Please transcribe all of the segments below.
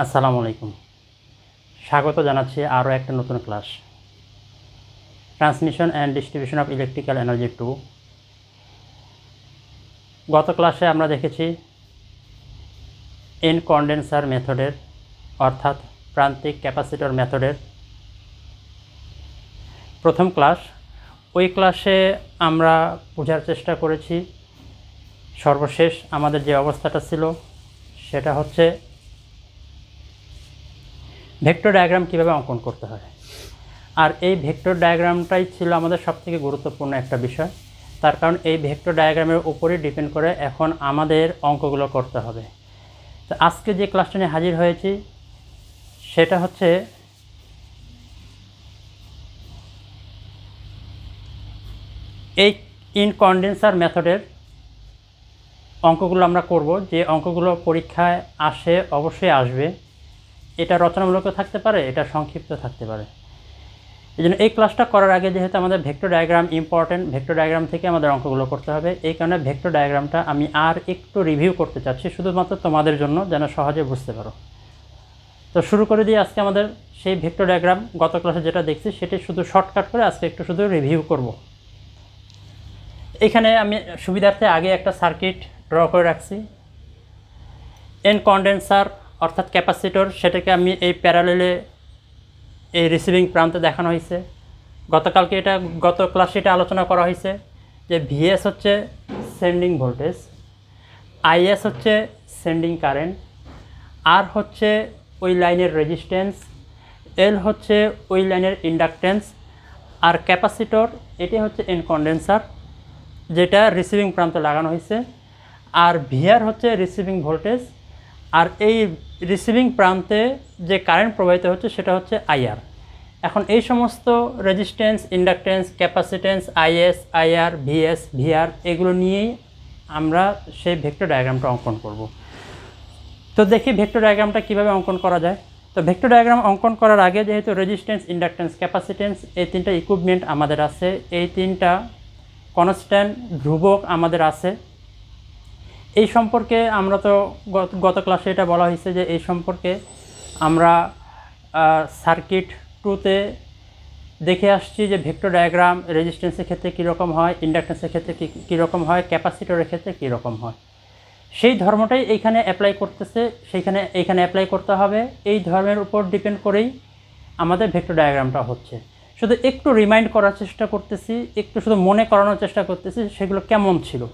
আসসালামু আলাইকুম। স্বাগত জানাচ্ছি আরও একটা নতুন class, transmission and distribution of electrical energy 2। গত ক্লাসে আমরা দেখেছি এন কন্ডেন্সার মেথডের অর্থাৎ প্রান্তিক ক্যাপাসিটর মেথডের প্রথম ক্লাস। ওই ক্লাসে আমরা বোঝার চেষ্টা করেছি সর্বশেষ আমাদের যে অবস্থাটা ছিল সেটা হচ্ছে ভেক্টর ডায়াগ্রাম কীভাবে অঙ্কন করতে হয়। আর এই ভেক্টর ডায়াগ্রামটাই ছিল আমাদের সবথেকে গুরুত্বপূর্ণ একটা বিষয়, তার কারণ এই ভেক্টর ডায়াগ্রামের উপরেই ডিপেন্ড করে এখন আমাদের অঙ্কগুলো করতে হবে। তো আজকে যে ক্লাসটা নিয়ে হাজির হয়েছি সেটা হচ্ছে এই ইনকন্ডেন্সার মেথডের অঙ্কগুলো আমরা করব। যে অঙ্কগুলো পরীক্ষায় আসে অবশ্যই আসবে, এটা রচনামূলক থাকতে পারে, এটা সংক্ষিপ্ত থাকতে পারে। এই জন্য এই ক্লাসটা করার আগে যেহেতু আমাদের vector diagram important, vector diagram থেকে আমাদের অঙ্কগুলো করতে হবে, এই কারণে ভেক্টর ডায়াগ্রামটা আমি আর একটু রিভিউ করতে চাচ্ছি শুধুমাত্র তোমাদের জন্য, যেন সহজে বুঝতে পারো। তো শুরু করে দিয়ে আজকে আমাদের সেই ভেক্টর ডায়াগ্রাম গত ক্লাসে যেটা দেখছি সেটি শুধু শর্টকাট করে আজকে একটু শুধু রিভিউ করব। এখানে আমি সুবিধার্থে আগে একটা সার্কিট ড্র করে রাখছি। এন কন্ডেন্সার অর্থাৎ ক্যাপাসিটর, সেটাকে আমি এই প্যারালেলে এই রিসিভিং প্রান্তে দেখানো হয়েছে। গত ক্লাসে এটা আলোচনা করা হয়েছে যে ভিএস হচ্ছে সেন্ডিং ভোল্টেজ, আইএস হচ্ছে সেন্ডিং কারেন্ট, আর হচ্ছে ওই লাইনের রেজিস্ট্যান্স, এল হচ্ছে ওই লাইনের ইন্ডাকটেন্স, আর ক্যাপাসিটর এটি হচ্ছে এন কন্ডেন্সার যেটা রিসিভিং প্রান্তে লাগানো হয়েছে, আর ভিআর হচ্ছে রিসিভিং ভোল্টেজ, আর এই রিসিভিং প্রান্তে যে কারেন্ট প্রবাহিত হচ্ছে সেটা হচ্ছে আইআর। এখন এই সমস্ত resistance, inductance, capacitance, IS, IR, VS, VR এগুলো নিয়েই আমরা সেই ভেক্টর ডায়াগ্রামটা অঙ্কন করব। তো দেখি ভেক্টর ডায়াগ্রামটা কীভাবে অঙ্কন করা যায়। তো ভেক্টর ডায়াগ্রাম অঙ্কন করার আগে যেহেতু রেজিস্ট্যান্স, ইন্ডাকটেন্স, ক্যাপাসিটেন্স এই তিনটা ইকুইপমেন্ট আমাদের আছে, এই তিনটা কনস্ট্যান্ট ধ্রুবক আমাদের আছে। এই সম্পর্কে আমরা তো গত ক্লাসে এটা বলা হয়েছে যে এই সম্পর্কে আমরা সার্কিট 2তে দেখে আসছি যে ভেক্টর ডায়াগ্রাম রেজিস্ট্যান্সের ক্ষেত্রে কীরকম হয়, ইন্ডাকটেন্সের ক্ষেত্রে কীরকম হয়, ক্যাপাসিটরের ক্ষেত্রে কীরকম হয়। সেই ধর্মটাই এইখানে অ্যাপ্লাই করতেছে, এইখানে অ্যাপ্লাই করতে হবে। এই ধর্মের উপর ডিপেন্ড করেই আমাদের ভেক্টর ডায়াগ্রামটা হচ্ছে। শুধু একটু রিমাইন্ড করার চেষ্টা করতেছি, একটু শুধু মনে করানোর চেষ্টা করতেছি সেগুলো কেমন ছিল।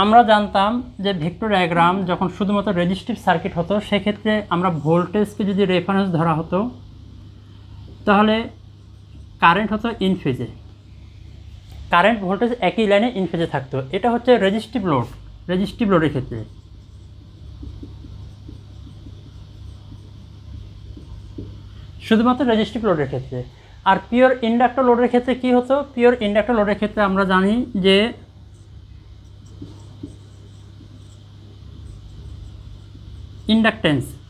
আমরা জানতাম যে ভেক্টর ডায়াগ্রাম যখন শুধুমাত্র রেজিস্টিভ সার্কিট হতো সেক্ষেত্রে আমরা ভোল্টেজকে যদি রেফারেন্স ধরা হতো তাহলে কারেন্ট হতো ইন ফেজে, কারেন্ট ভোল্টেজ একই লাইনে ইন ফেজে থাকতো। এটা হচ্ছে রেজিস্টিভ লোডের ক্ষেত্রে। শুধুমাত্র রেজিস্টিভ লোডের ক্ষেত্রে। আর পিওর ইন্ডাক্টর লোডের ক্ষেত্রে কি হতো? পিওর ইন্ডাক্টর লোডের ক্ষেত্রে আমরা জানি যে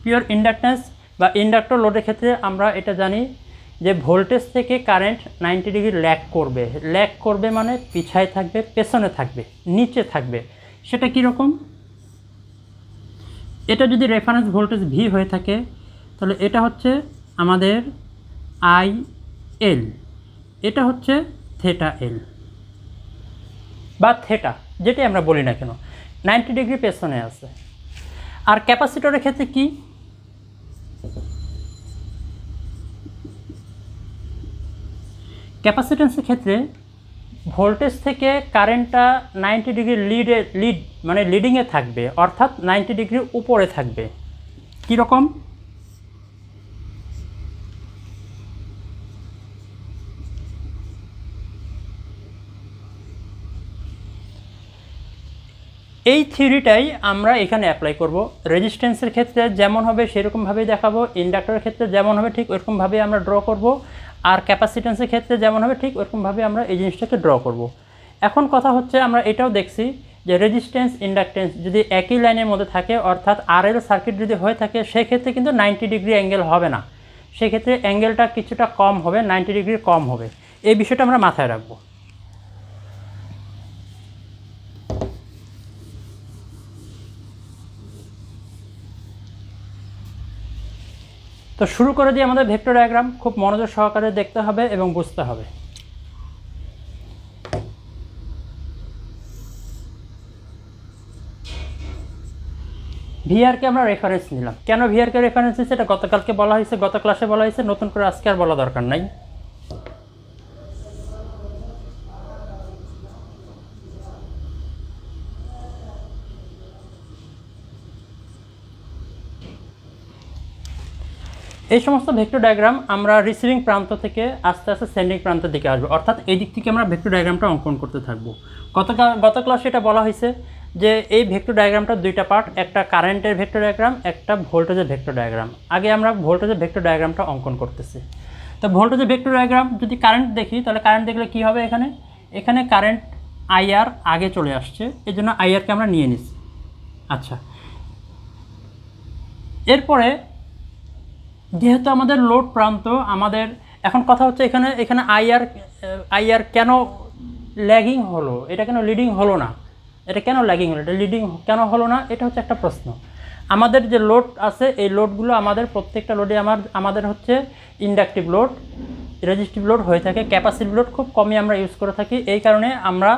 পিওর ইন্ডাকটেন্স বা ইন্ডাক্টর লোডের ক্ষেত্রে আমরা এটা জানি যে ভোল্টেজ থেকে কারেন্ট 90 ডিগ্রি ল্যাগ করবে মানে পিছায় থাকবে, পেছনে থাকবে, নিচে থাকবে। সেটা কীরকম? এটা যদি রেফারেন্স ভোল্টেজ ভি হয়ে থাকে তাহলে এটা হচ্ছে আমাদের আই এল, এটা হচ্ছে থেটা এল বা থেটা, যেটাই আমরা বলি না কেন, 90 ডিগ্রি পেছনে আছে। আর ক্যাপাসিটরের ক্ষেত্রে কি? ক্যাপাসিটেন্সের ক্ষেত্রে ভোল্টেজ থেকে কারেন্টটা 90 ডিগ্রি লিডিংয়ে থাকবে, অর্থাৎ 90 ডিগ্রি উপরে থাকবে। কীরকম? এই থিওরিটাই আমরা এখানে অ্যাপ্লাই করব। রেজিস্ট্যান্সের ক্ষেত্রে যেমন হবে সেরকমভাবেই দেখাবো, ইন্ডাক্টরের ক্ষেত্রে যেমন হবে ঠিক ওরকমভাবেই আমরা ড্র করব, আর ক্যাপাসিটেন্সের ক্ষেত্রে যেমন হবে ঠিক ওরকমভাবে আমরা এই জিনিসটাকে ড্র করব। এখন কথা হচ্ছে আমরা এটাও দেখছি যে রেজিস্ট্যান্স, ইন্ডাকটেন্স যদি একই লাইনের মধ্যে থাকে অর্থাৎ আরএল সার্কিট যদি হয়ে থাকে সেক্ষেত্রে কিন্তু 90 ডিগ্রি অ্যাঙ্গেল হবে না, সেক্ষেত্রে অ্যাঙ্গেলটা কিছুটা কম হবে, 90 ডিগ্রি কম হবে। এই বিষয়টা আমরা মাথায় রাখবো। তো শুরু করে দিয়ে আমাদের ভেক্টর ডায়াগ্রাম খুব মনোযোগ সহকারে দেখতে হবে এবং বুঝতে হবে। ভিআরকে আমরা রেফারেন্স নিলাম। কেন ভিআরকে রেফারেন্স নিচ্ছি এটা গতকালকে বলা হয়েছে, গত ক্লাসে বলা হয়েছে, নতুন করে আজকে আর বলা দরকার নাই। এই সমস্ত ভেক্টর ডায়াগ্রাম আমরা রিসিভিং প্রান্ত থেকে আস্তে আস্তে সেন্ডিং প্রান্তের দিকে আসবো, অর্থাৎ এই দিক থেকে আমরা ভেক্টর ডায়াগ্রামটা অঙ্কন করতে থাকবো। গত ক্লাসে এটা বলা হয়েছে যে এই ভেক্টর ডায়াগ্রামটা দুইটা পার্ট, একটা কারেন্টের ভেক্টর ডায়াগ্রাম, একটা ভোল্টেজের ভেক্টর ডায়াগ্রাম। আগে আমরা ভোল্টেজের ভেক্টর ডায়াগ্রামটা অঙ্কন করতেছি। তো ভোল্টেজের ভেক্টর ডায়াগ্রাম যদি কারেন্ট দেখি তাহলে কারেন্ট দেখলে কী হবে, এখানে কারেন্ট আইআর আগে চলে আসছে, এই জন্য আইআরকে আমরা নিয়ে নিচ্ছি। আচ্ছা, এরপরে যেহেতু আমাদের লোড প্রান্ত, আমাদের এখন কথা হচ্ছে এখানে আইআর কেন ল্যাগিং হলো, এটা কেন লিডিং হলো না, এটা কেন ল্যাগিং হলো, এটা লিডিং কেন হলো না, এটা হচ্ছে একটা প্রশ্ন। আমাদের যে লোড আছে এই লোডগুলো আমাদের প্রত্যেকটা লোডে আমাদের হচ্ছে ইন্ডাকটিভ লোড, রেজিস্টিভ লোড হয়ে থাকে, ক্যাপাসিটিভ লোড খুব কমই আমরা ইউজ করে থাকি। এই কারণে আমরা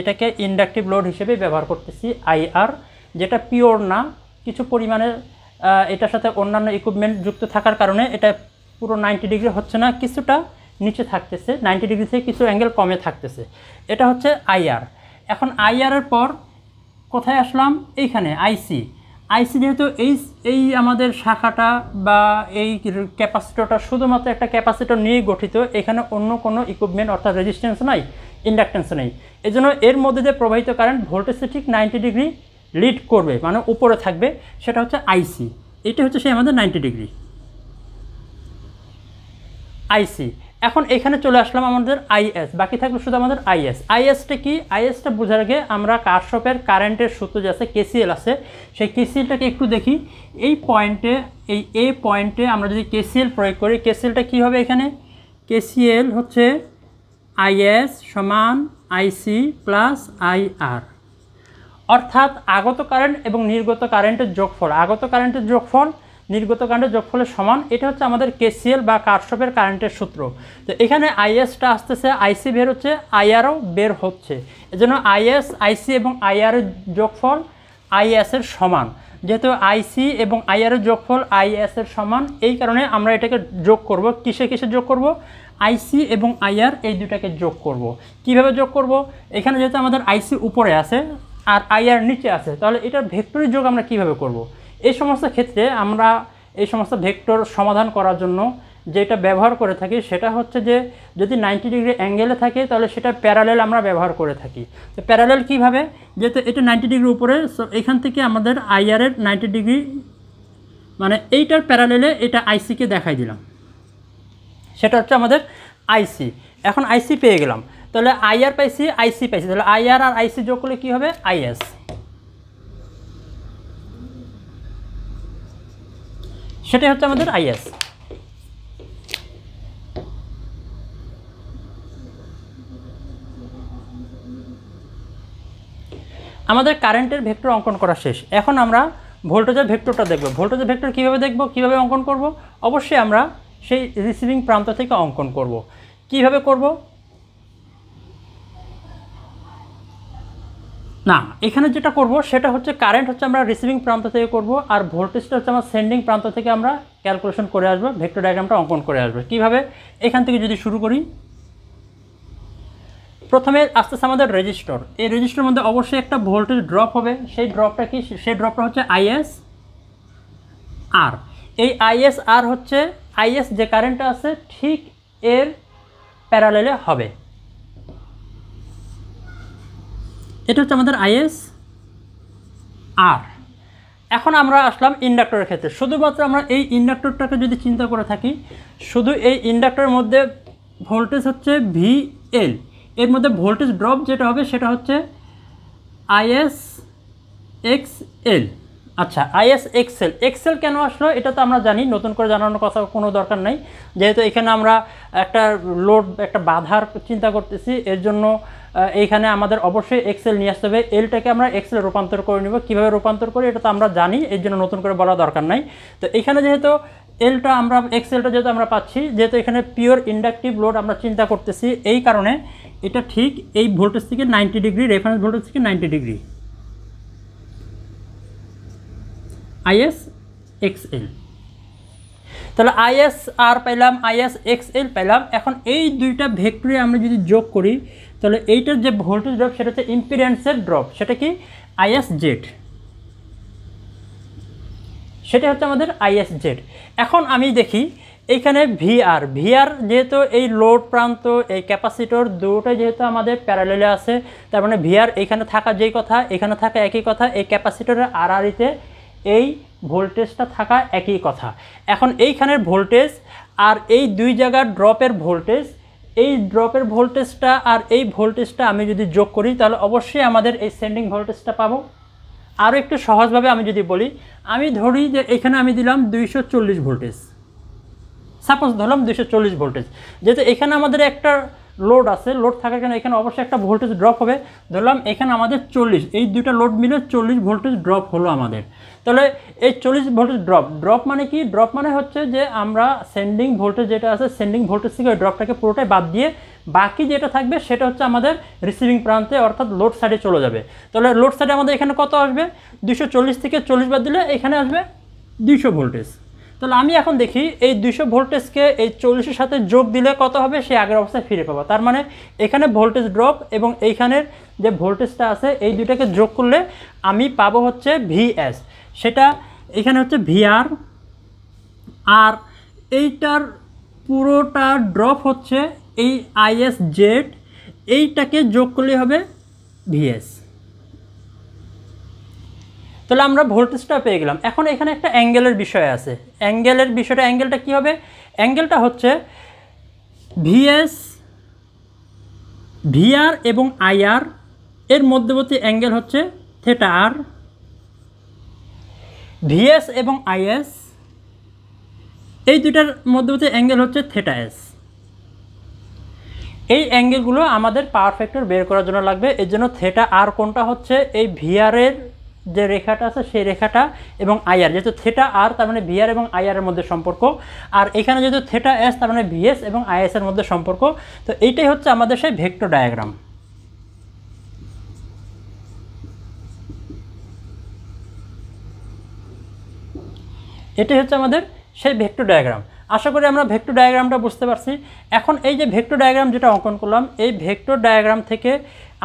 এটাকে ইন্ডাকটিভ লোড হিসেবে ব্যবহার করতেছি আইআর, যেটা পিওর না, কিছু পরিমাণে এটার সাথে অন্যান্য ইকুইপমেন্ট যুক্ত থাকার কারণে এটা পুরো 90 ডিগ্রি হচ্ছে না, কিছুটা নিচে থাকতেছে, 90 ডিগ্রি থেকে কিছু অ্যাঙ্গেল কমে থাকতেছে। এটা হচ্ছে আইআর। এখন আইআরের পর কোথায় আসলাম, এইখানে আইসি। যেহেতু এই আমাদের শাখাটা বা এই ক্যাপাসিটরটা শুধুমাত্র একটা ক্যাপাসিটর নিয়েই গঠিত, এখানে অন্য কোনো ইকুইপমেন্ট অর্থাৎ রেজিস্ট্যান্স নাই, ইন্ডাকটেন্স নেই। এজন্য এর মধ্যে যে প্রবাহিত কারেন্ট ভোল্টেজে ঠিক 90 ডিগ্রি লিড করবে, মানে উপরে থাকবে, সেটা হচ্ছে আইসি। এটা হচ্ছে সেই আমাদের 90 ডিগ্রি আইসি। এখন এখানে চলে আসলাম আমাদের আইএস, বাকি থাকলো শুধু আমাদের আইএস। আইএসটা কি, আইএসটা বোঝার আগে আমরা কারশফের কারেন্টের সূত্র যে আছে, কেসিএল আছে, সেই কেসিএলটাকে একটু দেখি। এই পয়েন্টে, এই এ পয়েন্টে আমরা যদি কেসিএল প্রয়োগ করি, কেসিএলটা কী হবে, এখানে কেসিএল হচ্ছে আইএস সমান আইসি প্লাস আইআর, অর্থাৎ আগত কারেন্ট এবং নির্গত কারেন্টের যোগফল, আগত কারেন্টের যোগফল নির্গত কারেন্টের যোগফলের সমান। এটা হচ্ছে আমাদের কেসিএল বা কারশফের কারেন্টের সূত্র। তো এখানে আইএসটা আসতেছে, আইসি বের হচ্ছে, আইআরও বের হচ্ছে। এজন্য আইএস, আইসি এবং আইআরের যোগফল আইএসের সমান। যেহেতু আইসি এবং আইআরের যোগফল আইএসের সমান, এই কারণে আমরা এটাকে যোগ করব। কিসে যোগ করব, আইসি এবং আইআর এই দুটাকে যোগ করব। কিভাবে যোগ করব, এখানে যেহেতু আমাদের আইসি উপরে আছে আর আইআর নিচে আছে, তাহলে এটার ভেক্টরের যোগ আমরা কিভাবে করব। এই সমস্ত ক্ষেত্রে আমরা এই সমস্ত ভেক্টর সমাধান করার জন্য যেটা ব্যবহার করে থাকি সেটা হচ্ছে যে যদি 90 ডিগ্রি অ্যাঙ্গেলে থাকে তাহলে সেটা প্যারালেল আমরা ব্যবহার করে থাকি। তো প্যারালেল কীভাবে, যেহেতু এটা 90 ডিগ্রি উপরে, সো এখান থেকে আমাদের আইআরের 90 ডিগ্রি, মানে এইটার প্যারালেলে এটা আইসিকে দেখাই দিলাম, সেটা হচ্ছে আমাদের আইসি। এখন আইসি পেয়ে গেলাম, তাহলে আইআর পাইছি, আইসি পাইছি, তাহলে আইআর আর আইসি যোগ করলে কী হবে, আইএস। সেটাই হচ্ছে আমাদের আইএস। আমাদের কারেন্টের ভেক্টর অঙ্কন করা শেষ। এখন আমরা ভোল্টেজের ভেক্টরটা দেখব। ভোল্টেজের ভেক্টর কীভাবে দেখব, কীভাবে অঙ্কন করব, অবশ্যই আমরা সেই রিসিভিং প্রান্ত থেকে অঙ্কন করব। কিভাবে করব না, এখানে যেটা করব সেটা হচ্ছে কারেন্ট হচ্ছে আমরা রিসিভিং প্রান্ত থেকে করব, আর ভোল্টেজটা হচ্ছে আমরা সেন্ডিং প্রান্ত থেকে আমরা ক্যালকুলেশন করে আসবো, ভেক্টর ডায়াগ্রামটা অঙ্কন করে আসবো। কিভাবে, এখান থেকে যদি শুরু করি, প্রথমে আস্তে আস্তে আমাদের রেজিস্টর, এই রেজিস্টরের মধ্যে অবশ্যই একটা ভোল্টেজ ড্রপ হবে। সেই ড্রপটা কি, সেই ড্রপটা হচ্ছে আইএস আর। এই আইএস আর হচ্ছে আইএস যে কারেন্টটা আছে ঠিক এর প্যারালেলে হবে। এটা হচ্ছে আমাদের আইএস আর। এখন আমরা আসলাম ইন্ডাক্টরের ক্ষেত্রে। শুধুমাত্র আমরা এই ইন্ডাক্টরটাকে যদি চিন্তা করে থাকি, শুধু এই ইন্ডাক্টরের মধ্যে ভোল্টেজ হচ্ছে ভিএল, এর মধ্যে ভোল্টেজ ড্রপ যেটা হবে সেটা হচ্ছে আইএস এক্সএল। আচ্ছা, আইএস এক্সএল, এক্সএল কেন আসলো এটা তো আমরা জানি, নতুন করে জানানোর কথা কোনো দরকার নাই। যেহেতু এখানে আমরা একটা লোড, একটা বাধার চিন্তা করতেছি, এর জন্য এইখানে আমাদের অবশ্যই এক্সএল নিয়ে আসতে হবে। এলটাকে আমরা এক্সএল রূপান্তর করে নেব। কীভাবে রূপান্তর করি এটা তো আমরা জানি, এর জন্য নতুন করে বলা দরকার নাই। তো এখানে যেহেতু এলটা আমরা এক্সএলটা যেহেতু আমরা পাচ্ছি, যেহেতু এখানে পিওর ইন্ডাকটিভ লোড আমরা চিন্তা করতেছি, এই কারণে এটা ঠিক এই ভোল্টেজ থেকে 90 ডিগ্রি, রেফারেন্স ভোল্টেজ থেকে 90 ডিগ্রি আইএস এক্সএল। তাহলে আইএস আর পেলাম, আইএস এক্সএল পেলাম। এখন এই দুইটা ভেক্টরে আমরা যদি যোগ করি তাহলে এইটার যে ভোল্টেজ ড্রপ সেটা হচ্ছে ইম্পিডেন্সের ড্রপ, সেটা কি আইএস জেড, সেটা হচ্ছে আমাদের আইএস জেড। এখন আমি দেখি এইখানে ভিআর, যেহেতু এই লোড প্রান্ত এই ক্যাপাসিটর দুটোই যেহেতু আমাদের প্যারালেলে আছে, তার মানে ভিআর এখানে থাকা যেই কথা এখানে থাকা একই কথা, এই ক্যাপাসিটরের আড়াআড়িতে এই ভোল্টেজটা থাকা একই কথা। এখন এইখানের ভোল্টেজ আর এই দুই জায়গার ড্রপের ভোল্টেজ, এই ড্রপের ভোল্টেজটা আর এই ভোল্টেজটা আমি যদি যোগ করি তাহলে অবশ্যই আমাদের এই সেন্ডিং ভোল্টেজটা পাবো। আরও একটু সহজভাবে আমি যদি বলি, আমি ধরি যে এখানে আমি দিলাম 240 ভোল্টেজ, সাপোজ ধরলাম 240 ভোল্টেজ, যেহেতু এখানে আমাদের একটা লোড আছে, লোড থাকার কারণে এখানে অবশ্যই একটা ভোল্টেজ ড্রপ হবে। ধরলাম এখানে আমাদের 40, এই দুইটা লোড মিলে 40 ভোল্টেজ ড্রপ হলো আমাদের। তাহলে এই 40 ভোল্টেজ ড্রপ মানে কি? ড্রপ মানে হচ্ছে যে আমরা সেন্ডিং ভোল্টেজ যেটা আছে, সেন্ডিং ভোল্টেজ থেকে ওই ড্রপটাকে পুরোটাই বাদ দিয়ে বাকি যেটা থাকবে সেটা হচ্ছে আমাদের রিসিভিং প্রান্তে অর্থাৎ লোড সাইডে চলে যাবে। তাহলে লোড সাইডে আমাদের এখানে কত আসবে? 240 থেকে 40 বাদ দিলে এখানে আসবে 200 ভোল্টেজ। তাহলে আমি এখন দেখি এই 200 ভোল্টেজকে এই 40-এর সাথে যোগ দিলে কত হবে, সে আগের অবস্থায় ফিরে পাবো। তার মানে এখানে ভোল্টেজ ড্রপ এবং এইখানের যে ভোল্টেজটা আছে এই দুটাকে যোগ করলে আমি পাবো হচ্ছে ভিএস, সেটা এখানে হচ্ছে ভিআর, আর এইটার পুরোটা ড্রপ হচ্ছে এই আইএস জেড, এইটাকে যোগ করলে হবে ভিএস। তাহলে আমরা ভোল্টেজটা পেয়ে গেলাম। এখন এখানে একটা অ্যাঙ্গেলের বিষয় আছে, অ্যাঙ্গেলটা কি হবে? অ্যাঙ্গেলটা হচ্ছে ভিআর এবং আইআর এর মধ্যবর্তী অ্যাঙ্গেল হচ্ছে থেটা আর, ভিএস এবং আইএস এই দুটার মধ্যবর্তী অ্যাঙ্গেল হচ্ছে থেটা এস। এই অ্যাঙ্গেলগুলো আমাদের পাওয়ার ফ্যাক্টর বের করার জন্য লাগবে। এর জন্য থেটা আর কোনটা হচ্ছে এই ভিআরের যে রেখাটা আছে সেই রেখাটা, এবং আইআর যেহেতু থেটা আর তার মানে ভিআর এবং আইআরের মধ্যে সম্পর্ক, আর এখানে যেহেতু থেটা এস তার মানে ভিএস এবং আইএস এর মধ্যে সম্পর্ক। তো এইটাই হচ্ছে আমাদের সেই ভেক্টর ডায়াগ্রাম। এটাই হচ্ছে আমাদের সেই ভেক্টর ডায়াগ্রাম। আশা করি আমরা ভেক্টর ডায়াগ্রামটা বুঝতে পারছি। এখন এই যে ভেক্টর ডায়াগ্রাম যেটা অঙ্কন করলাম, এই ভেক্টর ডায়াগ্রাম থেকে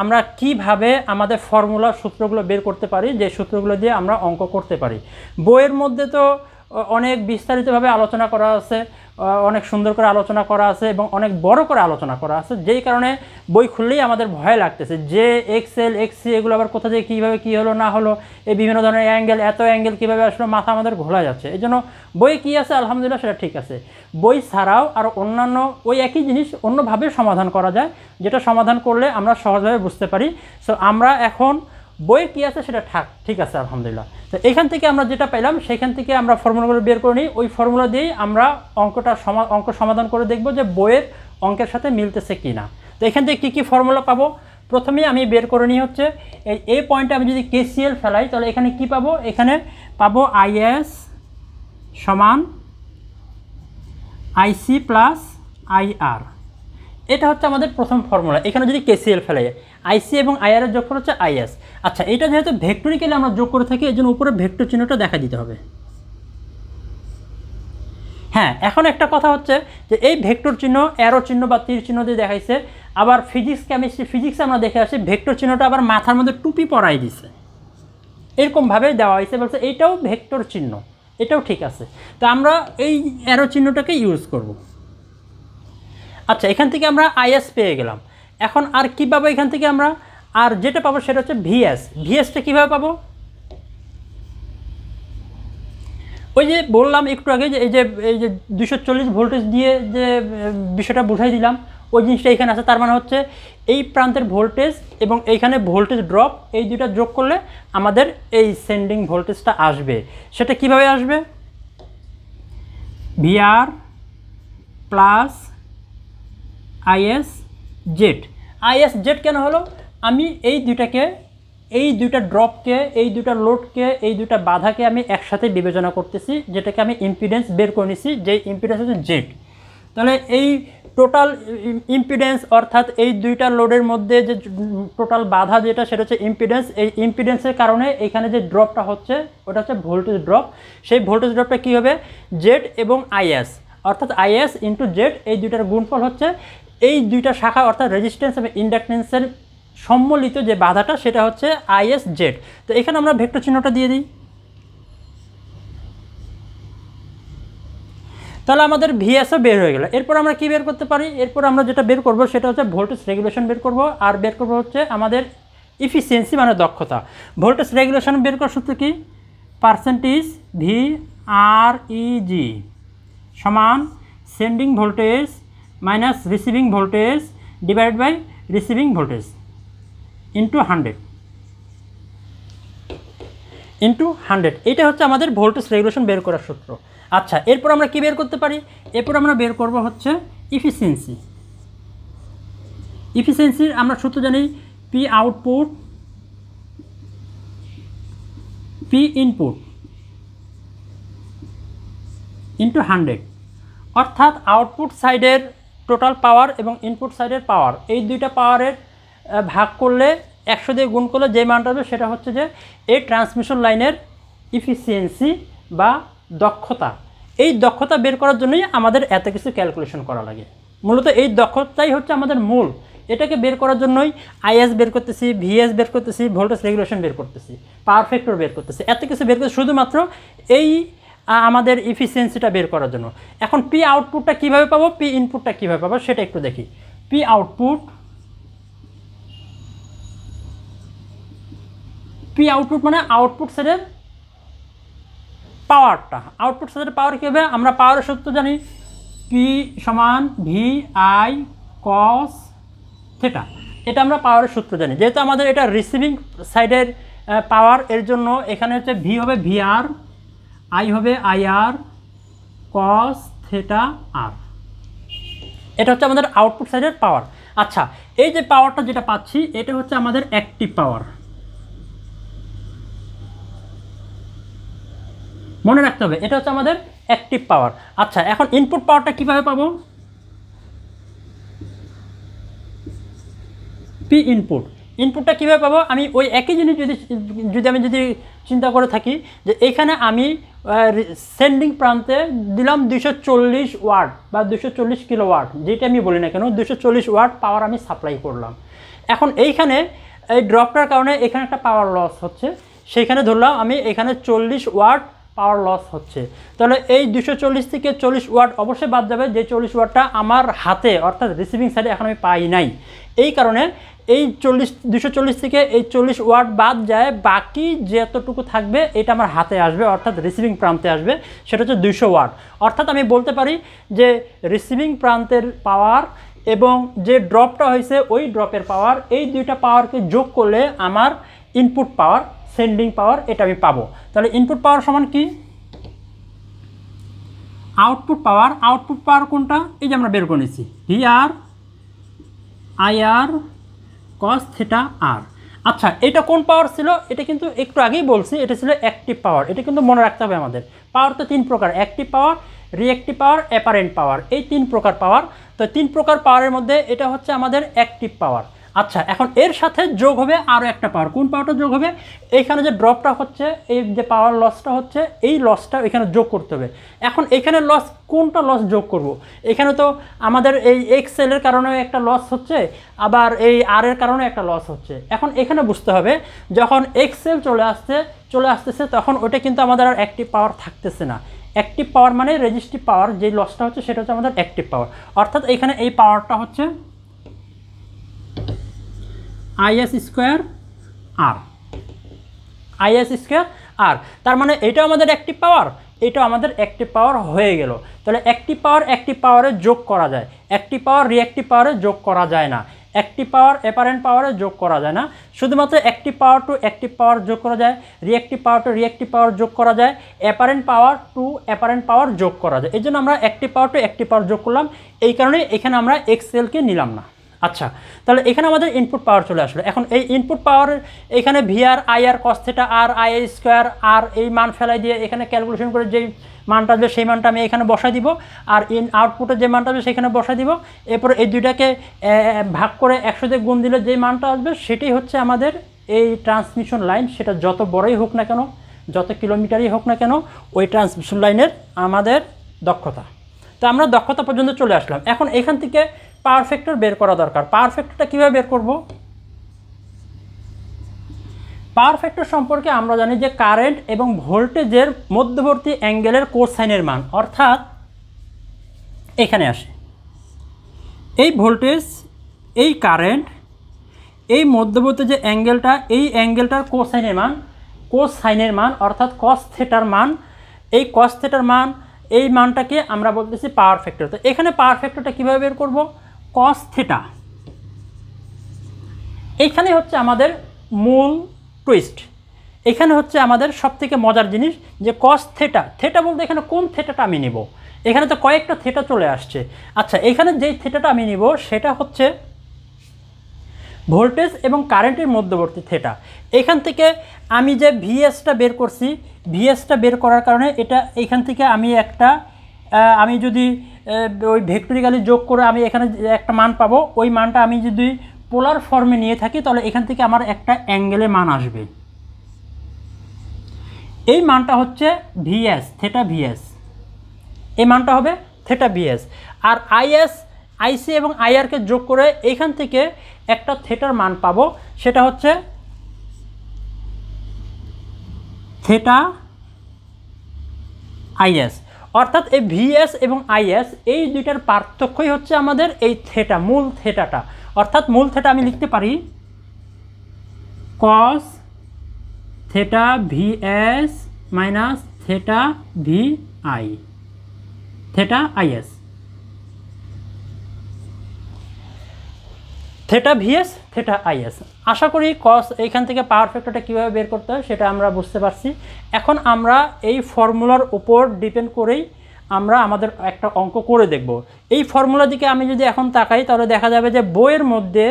আমরা কিভাবে আমাদের ফর্মুলার সূত্রগুলো বের করতে পারি, যে সূত্রগুলো দিয়ে আমরা অঙ্ক করতে পারি। বইয়ের মধ্যে তো অনেক বিস্তারিতভাবে আলোচনা করা আছে, অনেক সুন্দর করে আলোচনা করা আছে এবং অনেক বড় করে আলোচনা করা আছে, যেই কারণে বই খুললেই আমাদের ভয় লাগতেছে যে এক্সএল এক্সসি এগুলো আবার কোথা থেকে কীভাবে কী হলো না হলো, এই বিভিন্ন ধরনের অ্যাঙ্গেল, এত অ্যাঙ্গেল কীভাবে আসলো, মাথা আমাদের ঘোলা যাচ্ছে। এই জন্য বই কী আছে আলহামদুলিল্লাহ সেটা ঠিক আছে, বই ছাড়াও আর অন্যান্য ওই একই জিনিস অন্যভাবে সমাধান করা যায়, যেটা সমাধান করলে আমরা সহজভাবে বুঝতে পারি। সো আমরা এখন বইয়ে কী আছে সেটা ঠিক আছে আলহামদুলিল্লাহ। তো এখান থেকে আমরা যেটা পেলাম সেখান থেকে আমরা ফর্মুলাগুলো বের করে নিই, ওই ফর্মুলা দিয়েই আমরা অঙ্ক সমাধান করে দেখব যে বইয়ের অঙ্কের সাথে মিলতেছে কি না। তো এখান থেকে কী কী ফর্মুলা পাবো, প্রথমেই আমি বের করে নিই হচ্ছে এই পয়েন্টে আমি যদি কেসিএল ফেলাই তাহলে এখানে কি পাবো? এখানে পাবো আইএস সমান আইসি প্লাস আইআর, এটা হচ্ছে আমাদের প্রথম ফর্মুলা। এখানে যদি কেসিএল ফেলাই, আইসি এবং আইআর এর যোগফল হচ্ছে আইএস। আচ্ছা, এটা যেহেতু ভেক্টরিক্যালি আমরা যোগ করে থাকি, এই জন্য উপরে ভেক্টর চিহ্নটা দেখা দিতে হবে। হ্যাঁ, এখন একটা কথা হচ্ছে যে এই ভেক্টর চিহ্ন অ্যারো চিহ্ন বা তীর চিহ্ন দিয়ে দেখাইছে, আবার ফিজিক্সে আমরা দেখে আসি ভেক্টর চিহ্নটা আবার মাথার মধ্যে টুপি পরাই দিছে, এরকমভাবে দেওয়া হয়েছে, বলছে এইটাও ভেক্টর চিহ্ন, এটাও ঠিক আছে। তো আমরা এই অ্যারো চিহ্নটাকে ইউজ করব। আচ্ছা, এখান থেকে আমরা আইএস পেয়ে গেলাম। এখন আর কী পাবো এখান থেকে আমরা? আর যেটা পাবো সেটা হচ্ছে ভিএস। ভিএসটা কীভাবে পাবো? ওই যে বললাম একটু আগে যে এই যে 240 ভোল্টেজ দিয়ে যে বিষয়টা বুঝাই দিলাম, ওই জিনিসটা এখানে আছে। তার মানে হচ্ছে এই প্রান্তের ভোল্টেজ এবং এইখানে ভোল্টেজ ড্রপ, এই দুইটা যোগ করলে আমাদের এই সেন্ডিং ভোল্টেজটা আসবে। সেটা কিভাবে আসবে? VR plus is Z. Is Z কেন হলো? আমি এই দুইটাকে এই দুইটা ড্রপকে, এই দুইটা লোডকে, এই দুইটা বাধাকে আমি একসাথে বিবেচনা করতেছি, যেটাকে আমি ইম্পিডেন্স বের করে নিছি, যে ইম্পিডেন্স হচ্ছে জেড। তাহলে এই টোটাল ইম্পিডেন্স অর্থাৎ এই দুইটা লোডের মধ্যে যে টোটাল বাধা যেটা, সেটা হচ্ছে ইম্পিডেন্স। এই ইম্পিডেন্সের কারণে এখানে যে ড্রপটা হচ্ছে ওটা হচ্ছে ভোল্টেজ ড্রপ। সেই ভোল্টেজ ড্রপটা কী হবে, জেড এবং আইএস, অর্থাৎ আইএস ইন্টু জেড, এই দুইটার গুণফল হচ্ছে এই দুইটা শাখা অর্থাৎ রেজিস্ট্যান্স এবং ইন্ডাকটেন্সের সম্মিলিত যে বাধাটা, সেটা হচ্ছে আইএস জেড। তো এখানে আমরা ভেক্টর চিহ্নটা দিয়ে দিই। তাহলে আমাদের ভিএসও বের হয়ে গেল। এরপর আমরা কি বের করতে পারি, এরপর আমরা যেটা বের করব সেটা হচ্ছে ভোল্টেজ রেগুলেশন বের করব, আর বের করব হচ্ছে আমাদের ইফিসিয়েন্সি মানে দক্ষতা। ভোল্টেজ রেগুলেশন বের করার সূত্র কি, পার্সেন্টেজ ভি আর ইজি সমান sending voltage minus receiving voltage divide by receiving voltage into 100। এটা হচ্ছে আমাদের ভোল্টেজ রেগুলেশন বের করার সূত্র। আচ্ছা, এরপর আমরা কি বের করতে পারি, এরপর আমরা বের করব হচ্ছে ইফিসিয়েন্সি। ইফিসিয়েন্সির আমরা সূত্র জানি, P output P input into 100, অর্থাৎ আউটপুট সাইডের টোটাল পাওয়ার এবং ইনপুট সাইডের পাওয়ার, এই দুইটা পাওয়ারের ভাগ করলে 100 দিয়ে গুণ করলে যে মানটা হবে সেটা হচ্ছে যে এই ট্রান্সমিশন লাইনের ইফিসিয়েন্সি বা দক্ষতা। এই দক্ষতা বের করার জন্যই আমাদের এত কিছু ক্যালকুলেশন করা লাগে। মূলত এই দক্ষতাই হচ্ছে আমাদের মূল। এটাকে বের করার জন্যই আইএস বের করতেছি, ভিএস বের করতেছি, ভোল্টেজ রেগুলেশন বের করতেছি, পাওয়ার ফ্যাক্টর বের করতেছি, এত কিছু বের করতেছি শুধুমাত্র এই আমাদের ইফিসিয়েন্সিটা বের করার জন্য। এখন পি আউটপুটটা কীভাবে পাবো, পি ইনপুটটা কীভাবে পাবো সেটা একটু দেখি। পি আউটপুট মানে আউটপুট সাইডের পাওয়ারটা। আউটপুট সাইডের পাওয়ার কী হবে, আমরা পাওয়ারের সূত্র জানি, পি সমান ভি আই কস থিটা। এটা আমরা পাওয়ারের সূত্র জানি। যেহেতু আমাদের এটা রিসিভিং সাইডের পাওয়ার, এর জন্য এখানে হচ্ছে ভি হবে ভিআর, আই হবে আইআর কস থিটা আর। এটা হচ্ছে আমাদের আউটপুট সাইডের পাওয়ার। আচ্ছা, এই যে পাওয়ারটা যেটা পাচ্ছি এটা হচ্ছে আমাদের অ্যাক্টিভ পাওয়ার, মনে রাখতে হবে এটা হচ্ছে আমাদের অ্যাক্টিভ পাওয়ার। আচ্ছা, এখন ইনপুট পাওয়ারটা কীভাবে পাবো, পি ইনপুটটা কীভাবে পাবো, আমি ওই একই জিনিস যদি চিন্তা করে থাকি যে এখানে আমি সেন্ডিং প্রান্তে দিলাম 240 ওয়াট বা 240 কিলোওয়াট, যেটা আমি বলি না কেন, 240 ওয়াট পাওয়ার আমি সাপ্লাই করলাম। এখন এইখানে এই ড্রপটার কারণে এখানে একটা পাওয়ার লস হচ্ছে, সেইখানে ধরলাম আমি এখানে 40 ওয়াট পাওয়ার লস হচ্ছে। তাহলে এই 240 থেকে 40 ওয়াট অবশ্যই বাদ যাবে, যে 40 ওয়াটটা আমার হাতে অর্থাৎ রিসিভিং সাইডে এখন আমি পাই নাই। এই কারণে এই 240 থেকে এই 40 ওয়াট বাদ যায়, বাকি যতটুকু থাকবে এটা আমার হাতে আসবে অর্থাৎ রিসিভিং প্রান্তে আসবে, সেটা হচ্ছে 200 ওয়াট। অর্থাৎ আমি বলতে পারি যে রিসিভিং প্রান্তের পাওয়ার এবং যে ড্রপটা হয়েছে ওই ড্রপের পাওয়ার, এই দুইটা পাওয়ারকে যোগ করলে আমার ইনপুট পাওয়ার, সেন্ডিং পাওয়ার, এটা আমি পাবো। তাহলে ইনপুট পাওয়ার সমান কি, আউটপুট পাওয়ার কোনটা, এই যে আমরা বের করে নিচ্ছি, ভিআর আইআর কস থিটা আর। আচ্ছা, এটা কোন পাওয়ার ছিল, এটা কিন্তু একটু আগেই বলছি, এটা ছিল অ্যাক্টিভ পাওয়ার। এটা কিন্তু মনে রাখতে হবে আমাদের। পাওয়ার তো 3 প্রকার, অ্যাক্টিভ পাওয়ার, রিঅ্যাক্টিভ পাওয়ার, অ্যাপারেন্ট পাওয়ার, এই 3 প্রকার পাওয়ার। তো 3 প্রকার পাওয়ারের মধ্যে এটা হচ্ছে আমাদের অ্যাক্টিভ পাওয়ার। আচ্ছা, এখন এর সাথে যোগ হবে আরও একটা পাওয়ার। কোন পাওয়ারটা যোগ হবে, এইখানে যে ড্রপটা হচ্ছে, এই যে পাওয়ার লসটা হচ্ছে, এই লসটা এখানে যোগ করতে হবে। এখন এখানে লস, কোনটা লস যোগ করব, এখানে তো আমাদের এই এক্সেলের কারণে একটা লস হচ্ছে, আবার এই আর এর কারণে একটা লস হচ্ছে। এখন এখানে বুঝতে হবে যখন এক্সেল চলে আসতেছে তখন ওটা কিন্তু আমাদের আর অ্যাক্টিভ পাওয়ার থাকতেছে না। অ্যাক্টিভ পাওয়ার মানে রেজিস্টিভ পাওয়ার, যে লসটা হচ্ছে সেটা হচ্ছে আমাদের অ্যাক্টিভ পাওয়ার। অর্থাৎ এখানে এই পাওয়ারটা হচ্ছে আইএস স্কোয়ার আর, তার মানে এটাও আমাদের অ্যাক্টিভ পাওয়ার, এটাও আমাদের অ্যাক্টিভ পাওয়ার হয়ে গেল। তাহলে অ্যাক্টিভ পাওয়ারে যোগ করা যায়, অ্যাক্টিভ পাওয়ার রিঅ্যাক্টিভ পাওয়ারে যোগ করা যায় না, অ্যাক্টিভ পাওয়ার অ্যাপারেন্ট পাওয়ারে যোগ করা যায় না, শুধুমাত্র active power to active power যোগ করা যায়, reactive power to reactive power যোগ করা যায়, apparent power to apparent power যোগ করা যায়। এই জন্য আমরা active power to active power যোগ করলাম, এই কারণে এখানে আমরা এক্সেলকে নিলাম না। আচ্ছা, তাহলে এখানে আমাদের ইনপুট পাওয়ার চলে আসলো। এখন এই ইনপুট পাওয়ার এখানে ভিআর আইআর কস থিটা আর আই স্কোয়ার আর এই মান ফেলাই দিয়ে এখানে ক্যালকুলেশন করে যেই মানটা আসবে সেই মানটা আমি এখানে বসাই দিব, আর আউটপুটে যে মানটা আসবে সেখানে বসাই দিব। এরপর এই দুইটাকে ভাগ করে 100 দিয়ে গুণ দিলে যেই মানটা আসবে সেটাই হচ্ছে আমাদের এই ট্রান্সমিশন লাইন। সেটা যত বড়ই হোক না কেন, যত কিলোমিটারই হোক না কেন, ওই ট্রান্সমিশন লাইনের আমাদের দক্ষতা। তো আমরা দক্ষতা পর্যন্ত চলে আসলাম। এখন এখান থেকে পাওয়ার ফ্যাক্টর বের করা দরকার। পাওয়ার ফ্যাক্টরটা কীভাবে বের করব? পাওয়ার ফ্যাক্টর সম্পর্কে আমরা জানি যে কারেন্ট এবং ভোল্টেজের মধ্যবর্তী অ্যাঙ্গেলের কোসাইনের মান, অর্থাৎ এখানে আসে এই ভোল্টেজ, এই কারেন্ট, এই মধ্যবর্তী যে অ্যাঙ্গেলটা, এই অ্যাঙ্গেলটার কোসাইনের মান অর্থাৎ কস থিটার মান। এই কস থিটার মান, এই মানটাকে আমরা বলতেছি পাওয়ার ফ্যাক্টর। তো এখানে পাওয়ার ফ্যাক্টরটা কীভাবে বের করব? কস থিটা, এইখানে হচ্ছে আমাদের মূল টুইস্ট। এখানে হচ্ছে আমাদের সবথেকে মজার জিনিস যে কস থিটা। থিটা বলতে এখানে কোন থিটাটা আমি নিব? এখানে তো কয়েকটা থিটা চলে আসছে। আচ্ছা, এখানে যেই থিটাটা আমি নিব সেটা হচ্ছে ভোল্টেজ এবং কারেন্টের মধ্যবর্তী থিটা। এখান থেকে আমি যে ভিএসটা বের করছি, ভিএসটা বের করার কারণে এটা এখান থেকে আমি যদি ওই ভেক্টরিক্যালি যোগ করে আমি এখানে একটা মান পাবো, ওই মানটা আমি যদি পোলার ফর্মে নিয়ে থাকি তাহলে এখান থেকে আমার একটা অ্যাঙ্গেলে মান আসবে। এই মানটা হচ্ছে ভিএস, থিটা ভিএস। এই মানটা হবে থিটা ভিএস। আর আইসি এবং আইআরকে যোগ করে এখান থেকে একটা থিটার মান পাবো, সেটা হচ্ছে থিটা আইএস। অর্থাৎ এই ভিএস এবং আইএস এই দুইটার পার্থক্যই হচ্ছে আমাদের এই থিটা, মূল থিটাটা। অর্থাৎ মূল থিটা আমি লিখতে পারি cos theta VS minus theta VI, theta IS, theta VS, theta IS. আশা করি কস এইখান থেকে পাওয়ার ফ্যাক্টরটা কীভাবে বের করতে হয় সেটা আমরা বুঝতে পারছি। এখন আমরা এই ফর্মুলার উপর ডিপেন্ড করেই আমরা আমাদের একটা অঙ্ক করে দেখব। এই ফর্মুলার দিকে আমি যদি এখন তাকাই তাহলে দেখা যাবে যে বইয়ের মধ্যে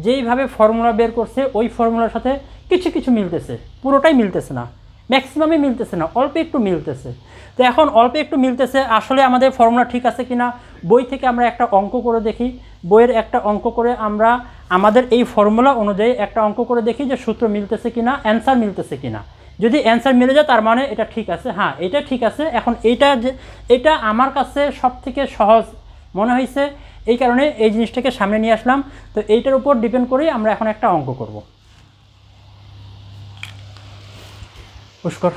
যেইভাবে ফর্মুলা বের করছে ওই ফর্মুলার সাথে কিছু কিছু মিলতেছে, পুরোটাই মিলতেছে না, ম্যাক্সিমামই মিলতেছে না, অল্প একটু মিলতেছে। তো এখন অল্প একটু মিলতেছে, আসলে আমাদের ফর্মুলা ঠিক আছে কিনা বই থেকে আমরা একটা অঙ্ক করে দেখি। বইয়ের একটা অঙ্ক করে আমরা আমাদের এই ফর্মুলা অনুযায়ী একটা অঙ্ক করে দেখি যে সূত্র মিলতেছে কিনা, অ্যান্সার মিলতেছে কিনা। যদি অ্যান্সার মিলে যায় তার মানে এটা ঠিক আছে, হ্যাঁ এটা ঠিক আছে। এখন এটা আমার কাছে সবথেকে সহজ মনে হয়েছে, এই কারণে এই জিনিসটাকে সামনে নিয়ে আসলাম। তো এইটার উপর ডিপেন্ড করেই আমরা এখন একটা অঙ্ক করব। পুষ্কর।